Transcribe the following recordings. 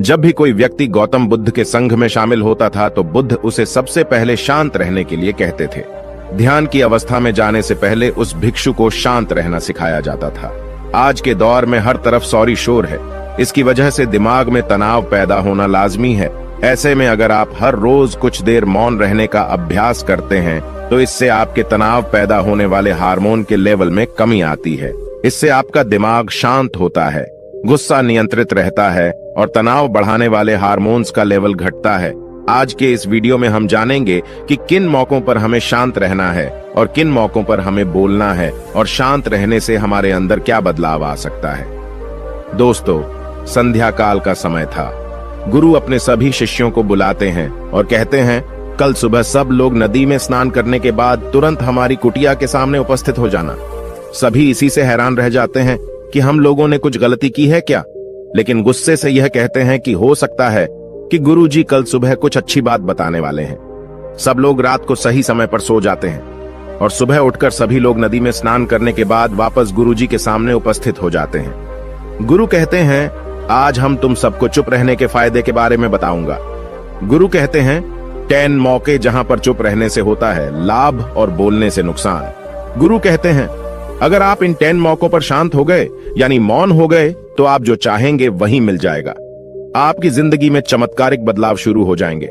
जब भी कोई व्यक्ति गौतम बुद्ध के संघ में शामिल होता था तो बुद्ध उसे सबसे पहले शांत रहने के लिए कहते थे। ध्यान की अवस्था में जाने से पहले उस भिक्षु को शांत रहना सिखाया जाता था। आज के दौर में हर तरफ सौरी शोर है। इसकी वजह से दिमाग में तनाव पैदा होना लाजमी है। ऐसे में अगर आप हर रोज कुछ देर मौन रहने का अभ्यास करते हैं तो इससे आपके तनाव पैदा होने वाले हार्मोन के लेवल में कमी आती है। इससे आपका दिमाग शांत होता है, गुस्सा नियंत्रित रहता है और तनाव बढ़ाने वाले हार्मोन्स का लेवल घटता है। आज के इस वीडियो में हम जानेंगे कि किन मौकों पर हमें शांत रहना है और किन मौकों पर हमें बोलना है और शांत रहने से हमारे अंदर क्या बदलाव आ सकता है। दोस्तों, संध्या काल का समय था। गुरु अपने सभी शिष्यों को बुलाते हैं और कहते हैं, कल सुबह सब लोग नदी में स्नान करने के बाद तुरंत हमारी कुटिया के सामने उपस्थित हो जाना। सभी इसी से हैरान रह जाते हैं कि हम लोगों ने कुछ गलती की है क्या, लेकिन गुस्से से यह कहते हैं कि हो सकता है कि गुरुजी कल सुबह कुछ अच्छी बात बताने वाले हैं। सब लोग रात को सही समय पर सो जाते हैं और सुबह उठकर सभी लोग नदी में स्नान करने के बाद वापस गुरुजी के सामने उपस्थित हो जाते हैं। गुरु कहते हैं, आज हम तुम सबको चुप रहने के फायदे के बारे में बताऊंगा। गुरु कहते हैं, 10 मौके जहां पर चुप रहने से होता है लाभ और बोलने से नुकसान। गुरु कहते हैं, अगर आप इन 10 मौकों पर शांत हो गए यानी मौन हो गए तो आप जो चाहेंगे वही मिल जाएगा। आपकी जिंदगी में चमत्कारिक बदलाव शुरू हो जाएंगे।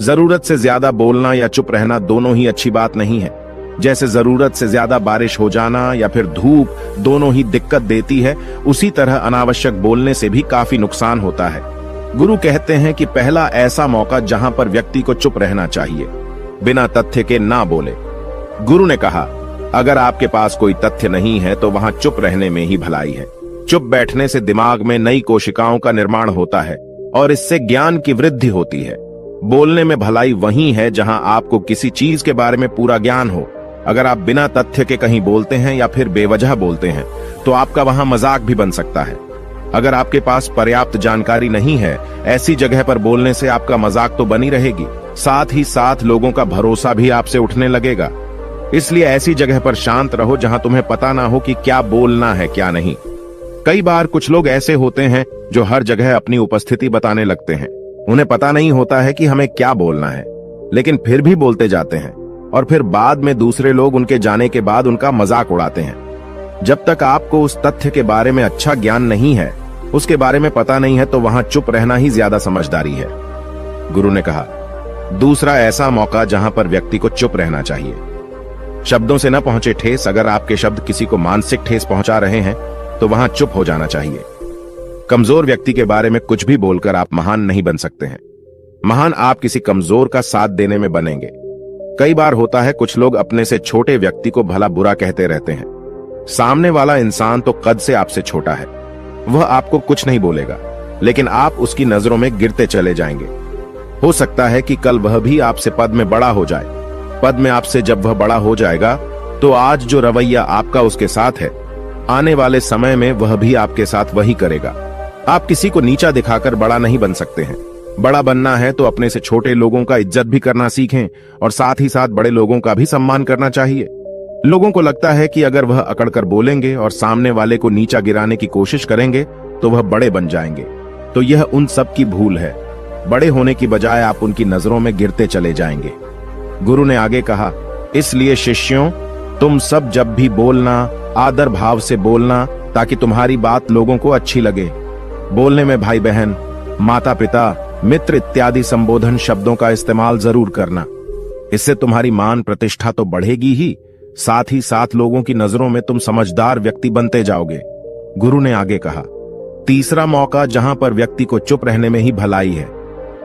जरूरत से ज्यादा बोलना या चुप रहना दोनों ही अच्छी बात नहीं है। जैसे जरूरत से ज्यादा बारिश हो जाना या फिर धूप दोनों ही दिक्कत देती है, उसी तरह अनावश्यक बोलने से भी काफी नुकसान होता है। गुरु कहते हैं कि पहला ऐसा मौका जहां पर व्यक्ति को चुप रहना चाहिए, बिना तथ्य के ना बोले। गुरु ने कहा, अगर आपके पास कोई तथ्य नहीं है तो वहां चुप रहने में ही भलाई है। चुप बैठने से दिमाग में नई कोशिकाओं का निर्माण होता है और इससे ज्ञान की वृद्धि होती है। बोलने में भलाई वही है जहां आपको किसी चीज के बारे में पूरा ज्ञान हो। अगर आप बिना तथ्य के कहीं बोलते हैं या फिर बेवजह बोलते हैं तो आपका वहां मजाक भी बन सकता है। अगर आपके पास पर्याप्त जानकारी नहीं है, ऐसी जगह पर बोलने से आपका मजाक तो बनी रहेगी, साथ ही साथ लोगों का भरोसा भी आपसे उठने लगेगा। इसलिए ऐसी जगह पर शांत रहो जहां तुम्हें पता ना हो कि क्या बोलना है क्या नहीं। कई बार कुछ लोग ऐसे होते हैं जो हर जगह अपनी उपस्थिति बताने लगते हैं। उन्हें पता नहीं होता है कि हमें क्या बोलना है, लेकिन फिर भी बोलते जाते हैं और फिर बाद में दूसरे लोग उनके जाने के बाद उनका मजाक उड़ाते हैं। जब तक आपको उस तथ्य के बारे में अच्छा ज्ञान नहीं है, उसके बारे में पता नहीं है, तो वहां चुप रहना ही ज्यादा समझदारी है। गुरु ने कहा, दूसरा ऐसा मौका जहां पर व्यक्ति को चुप रहना चाहिए। शब्दों से न पहुंचे ठेस। अगर आपके शब्द किसी को मानसिक ठेस पहुंचा रहे हैं तो वहां चुप हो जाना चाहिए। कमजोर व्यक्ति के बारे में कुछ भी बोलकर आप महान नहीं बन सकते हैं। महान आप किसी कमजोर का साथ देने में बनेंगे। कई बार होता है कुछ लोग अपने से छोटे व्यक्ति को भला बुरा कहते रहते हैं। सामने वाला इंसान तो कद से आपसे छोटा है, वह आपको कुछ नहीं बोलेगा, लेकिन आप उसकी नजरों में गिरते चले जाएंगे। हो सकता है कि कल वह भी आपसे पद में बड़ा हो जाए। पद में आपसे जब वह बड़ा हो जाएगा तो आज जो रवैया आपका उसके साथ है, आने वाले समय में वह भी आपके साथ वही करेगा। आप किसी को नीचा दिखाकर बड़ा नहीं बन सकते हैं। बड़ा बनना है तो अपने से छोटे लोगों का इज्जत भी करना सीखें और साथ ही साथ बड़े लोगों का भी सम्मान करना चाहिए। लोगों को लगता है कि अगर वह अकड़कर बोलेंगे और सामने वाले को नीचा गिराने की कोशिश करेंगे तो वह बड़े बन जाएंगे, तो यह उन सब की भूल है। बड़े होने की बजाय आप उनकी नजरों में गिरते चले जाएंगे। गुरु ने आगे कहा, इसलिए शिष्यों, तुम सब जब भी बोलना आदर भाव से बोलना ताकि तुम्हारी बात लोगों को अच्छी लगे। बोलने में भाई बहन, माता पिता, मित्र इत्यादि संबोधन शब्दों का इस्तेमाल जरूर करना। इससे तुम्हारी मान प्रतिष्ठा तो बढ़ेगी ही, साथ ही साथ लोगों की नजरों में तुम समझदार व्यक्ति बनते जाओगे। गुरु ने आगे कहा, तीसरा मौका जहां पर व्यक्ति को चुप रहने में ही भलाई है।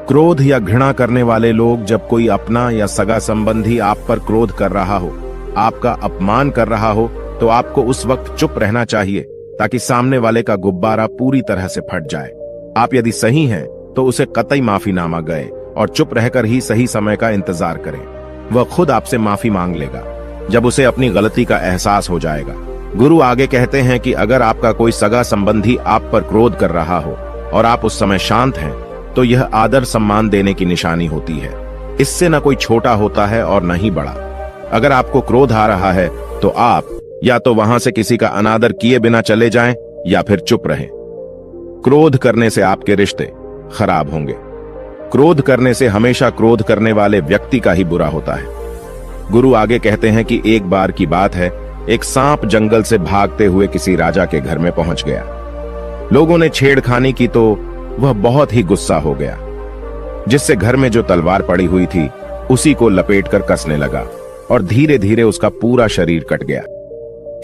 क्रोध या घृणा करने वाले लोग, जब कोई अपना या सगा संबंधी आप पर क्रोध कर रहा हो, आपका अपमान कर रहा हो, तो आपको उस वक्त चुप रहना चाहिए ताकि सामने वाले का गुब्बारा पूरी तरह से फट जाए। आप यदि सही हैं तो उसे कतई माफीनामा गए और चुप रहकर ही सही समय का इंतजार करें। वह खुद आपसे माफी मांग लेगा जब उसे अपनी गलती का एहसास हो जाएगा। गुरु आगे कहते हैं कि अगर आपका कोई सगा संबंधी आप पर क्रोध कर रहा हो और आप उस समय शांत हैं, तो यह आदर सम्मान देने की निशानी होती है। इससे न कोई छोटा होता है और न ही बड़ा। अगर आपको क्रोध आ रहा है तो आप या तो वहां से किसी का अनादर किए बिना चले जाएं या फिर चुप रहें। क्रोध करने से आपके रिश्ते, खराब होंगे। क्रोध करने से हमेशा क्रोध करने वाले व्यक्ति का ही बुरा होता है। गुरु आगे कहते हैं कि एक बार की बात है, एक सांप जंगल से भागते हुए किसी राजा के घर में पहुंच गया। लोगों ने छेड़खानी की तो वह बहुत ही गुस्सा हो गया, जिससे घर में जो तलवार पड़ी हुई थी उसी को लपेटकर कसने लगा और धीरे धीरे उसका पूरा शरीर कट गया।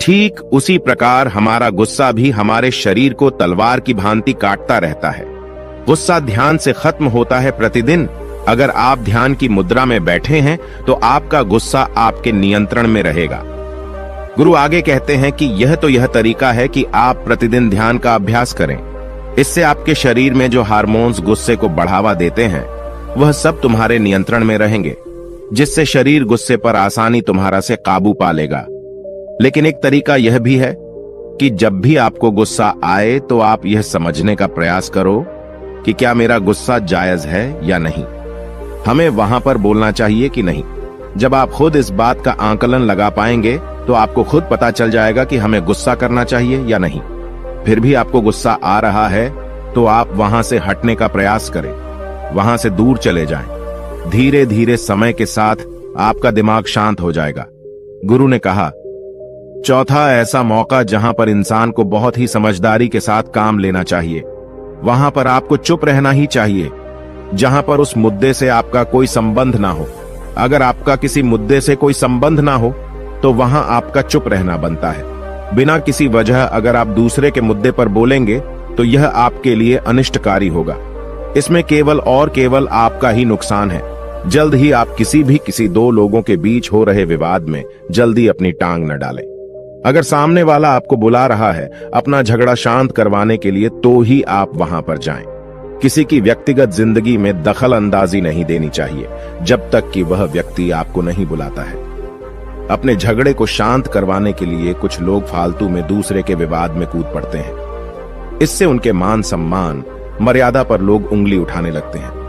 ठीक उसी प्रकार हमारा गुस्सा भी हमारे शरीर को तलवार की भांति काटता रहता है। गुस्सा ध्यान से खत्म होता है प्रतिदिन। अगर आप ध्यान की मुद्रा में बैठे हैं तो आपका गुस्सा आपके नियंत्रण में रहेगा। गुरु आगे कहते हैं कि यह तरीका है कि आप प्रतिदिन ध्यान का अभ्यास करें। इससे आपके शरीर में जो हार्मोन्स गुस्से को बढ़ावा देते हैं वह सब तुम्हारे नियंत्रण में रहेंगे, जिससे शरीर गुस्से पर आसानी तुम्हारा से काबू पा लेगा। लेकिन एक तरीका यह भी है कि जब भी आपको गुस्सा आए तो आप यह समझने का प्रयास करो कि क्या मेरा गुस्सा जायज है या नहीं। हमें वहां पर बोलना चाहिए कि नहीं। जब आप खुद इस बात का आकलन लगा पाएंगे तो आपको खुद पता चल जाएगा कि हमें गुस्सा करना चाहिए या नहीं। फिर भी आपको गुस्सा आ रहा है तो आप वहां से हटने का प्रयास करें, वहां से दूर चले जाएं। धीरे धीरे समय के साथ आपका दिमाग शांत हो जाएगा। गुरु ने कहा, चौथा ऐसा मौका जहां पर इंसान को बहुत ही समझदारी के साथ काम लेना चाहिए, वहां पर आपको चुप रहना ही चाहिए, जहां पर उस मुद्दे से आपका कोई संबंध ना हो। अगर आपका किसी मुद्दे से कोई संबंध ना हो तो वहां आपका चुप रहना बनता है। बिना किसी वजह अगर आप दूसरे के मुद्दे पर बोलेंगे तो यह आपके लिए अनिष्टकारी होगा। इसमें केवल और केवल आपका ही नुकसान है। जल्द ही आप किसी दो लोगों के बीच हो रहे विवाद में जल्दी अपनी टांग न डालें। अगर सामने वाला आपको बुला रहा है अपना झगड़ा शांत करवाने के लिए तो ही आप वहां पर जाएं। किसी की व्यक्तिगत जिंदगी में दखल अंदाजी नहीं देनी चाहिए जब तक कि वह व्यक्ति आपको नहीं बुलाता है। अपने झगड़े को शांत करवाने के लिए कुछ लोग फालतू में दूसरे के विवाद में कूद पड़ते हैं। इससे उनके मान सम्मान मर्यादा पर लोग उंगली उठाने लगते हैं।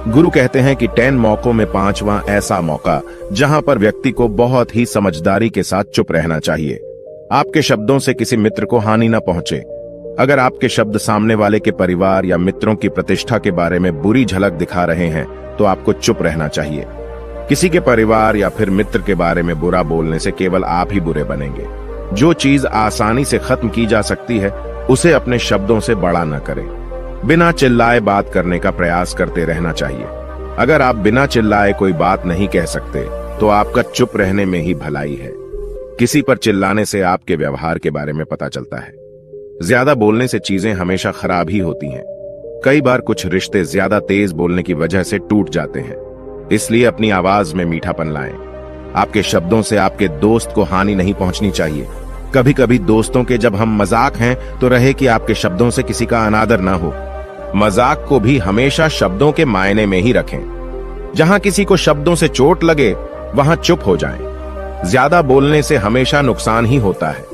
गुरु कहते हैं कि 10 मौकों में 5वां ऐसा मौका जहां पर व्यक्ति को बहुत ही समझदारी के साथ चुप रहना चाहिए। आपके शब्दों से किसी मित्र को हानि न पहुंचे। अगर आपके शब्द सामने वाले के परिवार या मित्रों की प्रतिष्ठा के बारे में बुरी झलक दिखा रहे हैं तो आपको चुप रहना चाहिए। किसी के परिवार या फिर मित्र के बारे में बुरा बोलने से केवल आप ही बुरे बनेंगे। जो चीज आसानी से खत्म की जा सकती है उसे अपने शब्दों से बड़ा न करें। बिना चिल्लाए बात करने का प्रयास करते रहना चाहिए। अगर आप बिना चिल्लाए कोई बात नहीं कह सकते तो आपका चुप रहने में ही भलाई है। किसी पर चिल्लाने से आपके व्यवहार के बारे में पता चलता है। ज्यादा बोलने से चीजें हमेशा खराब ही होती हैं। कई बार कुछ रिश्ते ज्यादा तेज बोलने की वजह से टूट जाते हैं। इसलिए अपनी आवाज में मीठापन लाएं। आपके शब्दों से आपके दोस्त को हानि नहीं पहुंचनी चाहिए। कभी कभी दोस्तों के जब हम मजाक हैं तो रहे कि आपके शब्दों से किसी का अनादर ना हो। मजाक को भी हमेशा शब्दों के मायने में ही रखें। जहां किसी को शब्दों से चोट लगे वहां चुप हो जाएं। ज्यादा बोलने से हमेशा नुकसान ही होता है।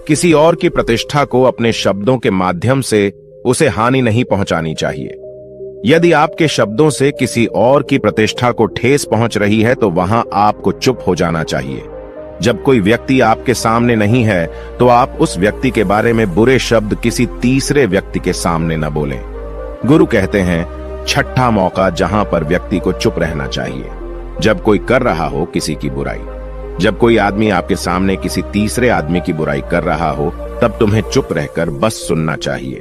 किसी और की प्रतिष्ठा को अपने शब्दों के माध्यम से उसे हानि नहीं पहुंचानी चाहिए। यदि आपके शब्दों से किसी और की प्रतिष्ठा को ठेस पहुंच रही है तो वहां आपको चुप हो जाना चाहिए। जब कोई व्यक्ति आपके सामने नहीं है तो आप उस व्यक्ति के बारे में बुरे शब्द किसी तीसरे व्यक्ति के सामने न बोलें। गुरु कहते हैं, छठा मौका जहां पर व्यक्ति को चुप रहना चाहिए, जब कोई कर रहा हो किसी की बुराई। जब कोई आदमी आपके सामने किसी तीसरे आदमी की बुराई कर रहा हो तब तुम्हें चुप रहकर बस सुनना चाहिए।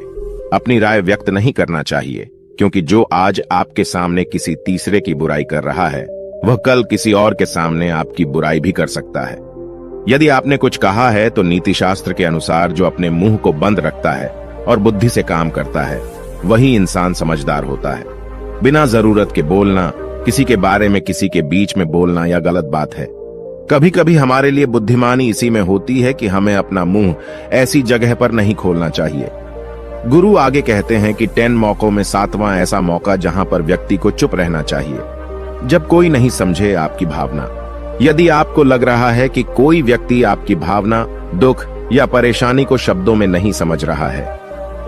अपनी राय व्यक्त नहीं करना चाहिए, क्योंकि जो आज आपके सामने किसी तीसरे की बुराई कर रहा है वह कल किसी और के सामने आपकी बुराई भी कर सकता है। यदि आपने कुछ कहा है तो नीति शास्त्र के अनुसार जो अपने मुंह को बंद रखता है और बुद्धि से काम करता है वही इंसान समझदार होता है। बिना जरूरत के बोलना, किसी के बारे में किसी के बीच में बोलना यह गलत बात है। कभी कभी हमारे लिए बुद्धिमानी इसी में होती है कि हमें अपना मुंह ऐसी जगह पर नहीं खोलना चाहिए। गुरु आगे कहते हैं कि 10 मौकों में 7वां ऐसा मौका जहां पर व्यक्ति को चुप रहना चाहिए, जब कोई नहीं समझे आपकी भावना। यदि आपको लग रहा है कि कोई व्यक्ति आपकी भावना, दुख या परेशानी को शब्दों में नहीं समझ रहा है,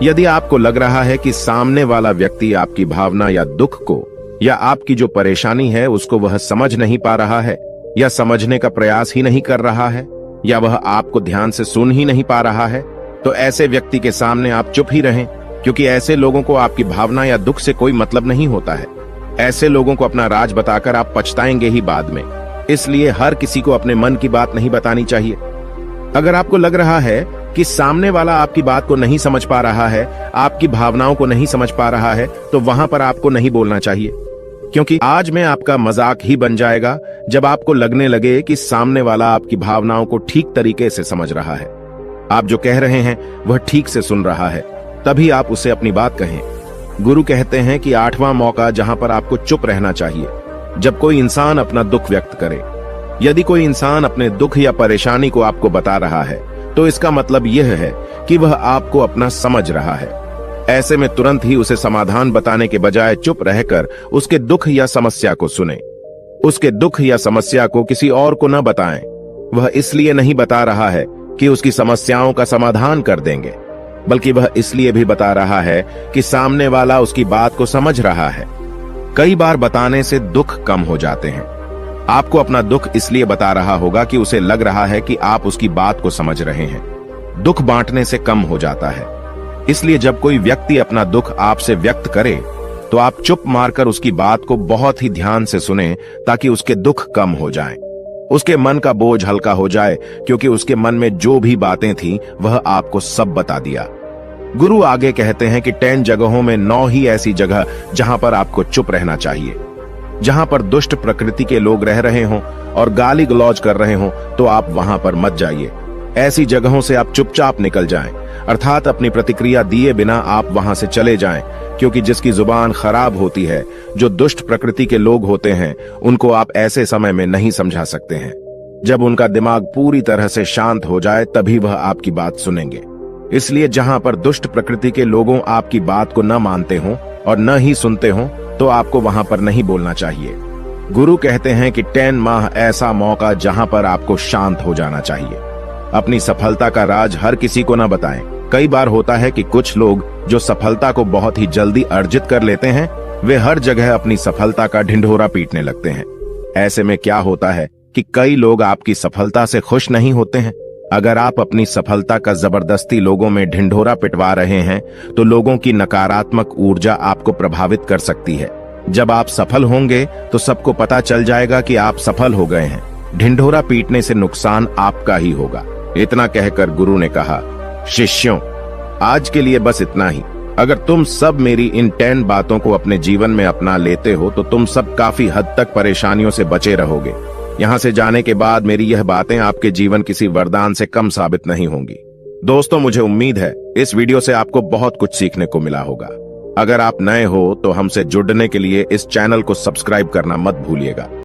यदि आपको लग रहा है कि सामने वाला व्यक्ति आपकी भावना या दुख को या आपकी जो परेशानी है उसको वह समझ नहीं पा रहा है या समझने का प्रयास ही नहीं कर रहा है या वह आपको ध्यान से सुन ही नहीं पा रहा है, तो ऐसे व्यक्ति के सामने आप चुप ही रहें। क्योंकि ऐसे लोगों को आपकी भावना या दुख से कोई मतलब नहीं होता है। ऐसे लोगों को अपना राज बताकर आप पछताएंगे ही बाद में। इसलिए हर किसी को अपने मन की बात नहीं बतानी चाहिए। अगर आपको लग रहा है कि सामने वाला आपकी बात को नहीं समझ पा रहा है, आपकी भावनाओं को नहीं समझ पा रहा है, तो वहां पर आपको नहीं बोलना चाहिए, क्योंकि आज में आपका मजाक ही बन जाएगा जब आपको लगने लगे कि सामने वाला आपकी भावनाओं को ठीक तरीके से समझ रहा है, आप जो कह रहे हैं वह ठीक से सुन रहा है, तभी आप उसे अपनी बात कहें। गुरु कहते हैं कि 8वां मौका जहां पर आपको चुप रहना चाहिए, जब कोई इंसान अपना दुख व्यक्त करे। यदि कोई इंसान अपने दुख या परेशानी को आपको बता रहा है, तो इसका मतलब यह है कि वह आपको अपना समझ रहा है। ऐसे में तुरंत ही उसे समाधान बताने के बजाय चुप रहकर उसके दुख या समस्या को सुने। उसके दुख या समस्या को किसी और को न बताएं। वह इसलिए नहीं बता रहा है कि उसकी समस्याओं का समाधान कर देंगे, बल्कि वह इसलिए भी बता रहा है कि सामने वाला उसकी बात को समझ रहा है। कई बार बताने से दुख कम हो जाते हैं। आपको अपना दुख इसलिए बता रहा होगा कि उसे लग रहा है कि आप उसकी बात को समझ रहे हैं। दुख बांटने से कम हो जाता है। इसलिए जब कोई व्यक्ति अपना दुख आपसे व्यक्त करे, तो आप चुप मारकर उसकी बात को बहुत ही ध्यान से सुने, ताकि उसके दुख कम हो जाएं। उसके मन का बोझ हल्का हो जाए, क्योंकि उसके मन में जो भी बातें थीं, वह आपको सब बता दिया। गुरु आगे कहते हैं कि 10 जगहों में 9 ही ऐसी जगह जहां पर आपको चुप रहना चाहिए। जहां पर दुष्ट प्रकृति के लोग रह रहे हों और गाली गलौज कर रहे हों, तो आप वहां पर मत जाइए। ऐसी जगहों से आप चुपचाप निकल जाएं, अर्थात अपनी प्रतिक्रिया दिए बिना आप वहां से चले जाएं, क्योंकि जिसकी जुबान खराब होती है, जो दुष्ट प्रकृति के लोग होते हैं, उनको आप ऐसे समय में नहीं समझा सकते हैं। जब उनका दिमाग पूरी तरह से शांत हो जाए, तभी वह आपकी बात सुनेंगे। इसलिए जहां पर दुष्ट प्रकृति के लोगों आपकी बात को न मानते हों और न ही सुनते हों, तो आपको वहां पर नहीं बोलना चाहिए। गुरु कहते हैं कि 10 माह ऐसा मौका जहां पर आपको शांत हो जाना चाहिए। अपनी सफलता का राज हर किसी को न बताएं। कई बार होता है कि कुछ लोग जो सफलता को बहुत ही जल्दी अर्जित कर लेते हैं, वे हर जगह अपनी सफलता का ढिंढोरा पीटने लगते हैं। ऐसे में क्या होता है कि कई लोग आपकी सफलता से खुश नहीं होते हैं। अगर आप अपनी सफलता का जबरदस्ती लोगों में ढिंढोरा पिटवा रहे हैं, तो लोगों की नकारात्मक ऊर्जा आपको प्रभावित कर सकती है। जब आप सफल होंगे, तो सबको पता चल जाएगा कि आप सफल हो गए हैं। ढिंढोरा पीटने से नुकसान आपका ही होगा। इतना कहकर गुरु ने कहा, शिष्यों, आज के लिए बस इतना ही। अगर तुम सब मेरी इन 10 बातों को अपने जीवन में अपना लेते हो, तो तुम सब काफी हद तक परेशानियों से बचे रहोगे। यहाँ से जाने के बाद मेरी यह बातें आपके जीवन किसी वरदान से कम साबित नहीं होंगी। दोस्तों, मुझे उम्मीद है इस वीडियो से आपको बहुत कुछ सीखने को मिला होगा। अगर आप नए हो तो हमसे जुड़ने के लिए इस चैनल को सब्सक्राइब करना मत भूलिएगा।